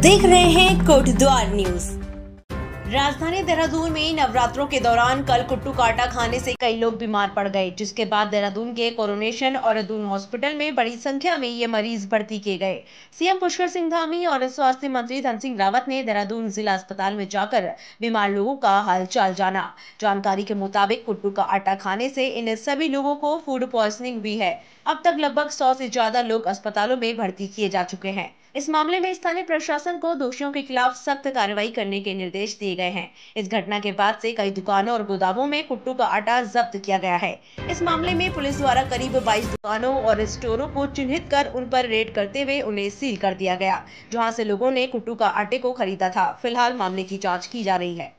देख रहे हैं कोटद्वार न्यूज। राजधानी देहरादून में नवरात्रों के दौरान कल कुट्टू का आटा खाने से कई लोग बीमार पड़ गए, जिसके बाद देहरादून के कोरोनेशन और अदून हॉस्पिटल में बड़ी संख्या में ये मरीज भर्ती किए गए। सीएम पुष्कर सिंह धामी और स्वास्थ्य मंत्री धन सिंह रावत ने देहरादून जिला अस्पताल में जाकर बीमार लोगों का हालचाल जाना। जानकारी के मुताबिक कुट्टू का आटा खाने से इन सभी लोगों को फूड पॉइजनिंग भी है। अब तक लगभग 100 से ज्यादा लोग अस्पतालों में भर्ती किए जा चुके हैं। इस मामले में स्थानीय प्रशासन को दोषियों के खिलाफ सख्त कार्रवाई करने के निर्देश दिए गए हैं। इस घटना के बाद से कई दुकानों और गोदामों में कुट्टू का आटा जब्त किया गया है। इस मामले में पुलिस द्वारा करीब 22 दुकानों और स्टोरों को चिन्हित कर उन पर रेड करते हुए उन्हें सील कर दिया गया, जहां से लोगों ने कुट्टू का आटे को खरीदा था। फिलहाल मामले की जाँच की जा रही है।